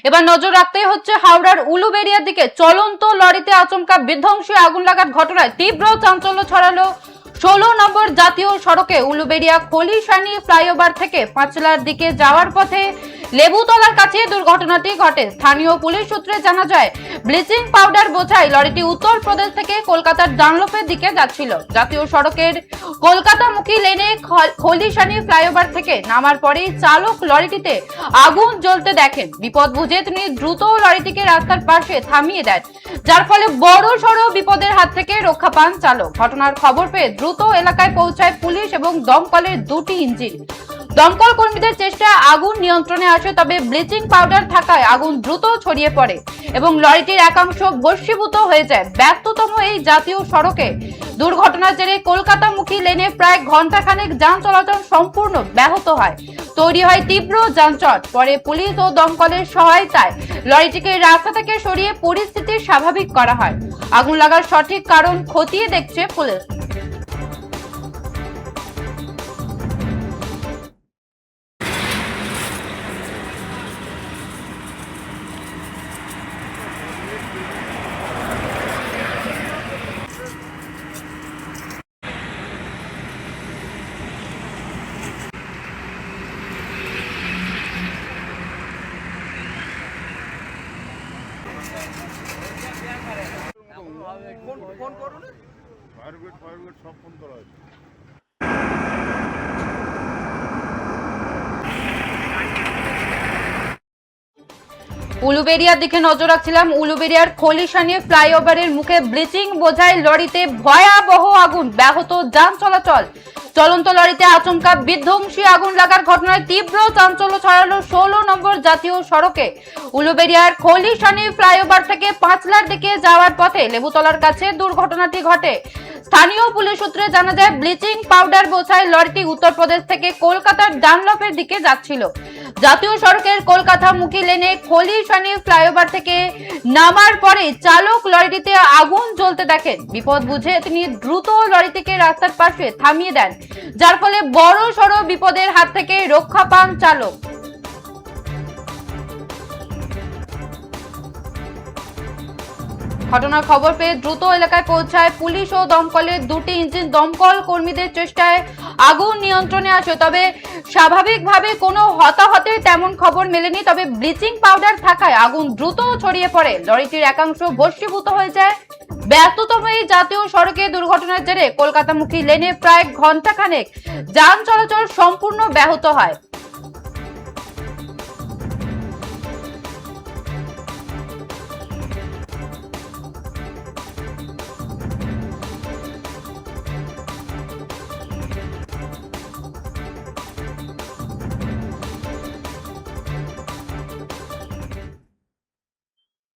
এবার নজর রাখতেই হচ্ছে হাওড়ার উলুবেড়িয়ার দিকে চলন্ত লরিতে আচমকা বিধ্বংসী আগুন লাগার ঘটনায় তীব্র চাঞ্চল্য ছড়ালো 16 নম্বর জাতীয় সড়কে উলুবেড়িয়া খলিশানি ফ্লাইওভার থেকে পাঁচলার দিকে যাওয়ার পথে লেবুতলার কাছে দুর্ঘটনাটি ঘটে। স্থানীয় পুলিশ সূত্রে জানা যায়, ব্লিচিং পাউডার বোঝাই লরিটি উত্তরপ্রদেশ থেকে কলকাতার ডানলপের দিকে যাচ্ছিল। জাতীয় সড়কের কলকাতামুখী লেনে খলিশানি ফ্লাইওভার থেকে নামার পরেই চালক লরিটিতে আগুন জ্বলতে দেখেন। বিপদ বুঝে তিনি দ্রুত লরিটিকে রাস্তার পাশে থামিয়ে দেন, যার ফলে বড় সড় বিপদের হাত থেকে রক্ষা পান চালক। ঘটনার খবর পেয়ে দ্রুত এলাকায় পৌঁছায় পুলিশ এবং দমকলের দুটি ইঞ্জিন। দমকল কর্মীদের চেষ্টায় আগুন নিয়ন্ত্রণে আসে, তবে ব্লিচিং পাউডার থাকায় আগুন দ্রুত ছড়িয়ে পড়ে এবং লরিটির একাংশ ভস্মীভূত হয়ে যায়। ব্যস্ততম এই জাতীয় সড়কে দুর্ঘটনার জেরে কলকাতামুখী লেনে প্রায় ঘন্টাখানেক যান চলাচল সম্পূর্ণ ব্যাহত হয়। তৈরি হয় তীব্র যানজট। পরে পুলিশ ও দমকলের সহায়তায় লরিটিকে রাস্তা থেকে সরিয়ে পরিস্থিতি স্বাভাবিক করা হয়। আগুন লাগার সঠিক কারণ খতিয়ে দেখছে পুলিশ। ফোন করুন, ফায়ার ব্রিগেড সব ফোন করা হয়েছে। উলুবেড়িয়ার দিকে নজর রাখছিলাম। উলুবেড়িয়ার খলিশানি ফ্লাইওভারের মুখে ব্লিচিং বোঝাই লরিতে ভয়াবহ আগুন, ব্যাহত যান চলাচল। চলন্ত লরিতে আচমকা বিধ্বংসী আগুন লাগার ঘটনায় তীব্র চাঞ্চল্য ছড়ালো 16 নম্বর জাতীয় সড়কে উলুবেড়িয়ার খলিশানি ফ্লাইওভার থেকে পাঁচলার দিকে যাওয়ার পথে লেবুতলার কাছে দুর্ঘটনাটি ঘটে। স্থানীয় পুলিশ সূত্রে জানা যায়, ব্লিচিং পাউডার বোঝাই লরিটি উত্তরপ্রদেশ থেকে কলকাতার ডানলপের দিকে যাচ্ছিল। জাতীয় সড়কের কলকাতামুখী লেনে খলিশানি ফ্লাইওভার থেকে নামার পরে চালক লরিটিতে আগুন জ্বলতে দেখেন। বিপদ বুঝে তিনি দ্রুত লরিটিকে রাস্তার পাশে থামিয়ে দেন, যার ফলে বড় সড় বিপদের হাত থেকে রক্ষা পান চালক। ঘটনার খবর পেয়ে দ্রুত এলাকায় পৌঁছায় পুলিশ ও দমকলের দুটি ইঞ্জিন। দমকল কর্মীদের চেষ্টায় আগুন নিয়ন্ত্রণে আসে, তবে স্বাভাবিকভাবে কোনো হতাহতের তেমন খবর মেলেনি। তবে ব্লিচিং পাউডার থাকায় আগুন দ্রুত ছড়িয়ে পড়ে, লরিটির একাংশ ভস্মীভূত হয়ে যায়। ব্যস্ততম এই জাতীয় সড়কে দুর্ঘটনার জেরে কলকাতামুখী লেনে প্রায় ঘন্টাখানেক যান চলাচল সম্পূর্ণ ব্যাহত হয়।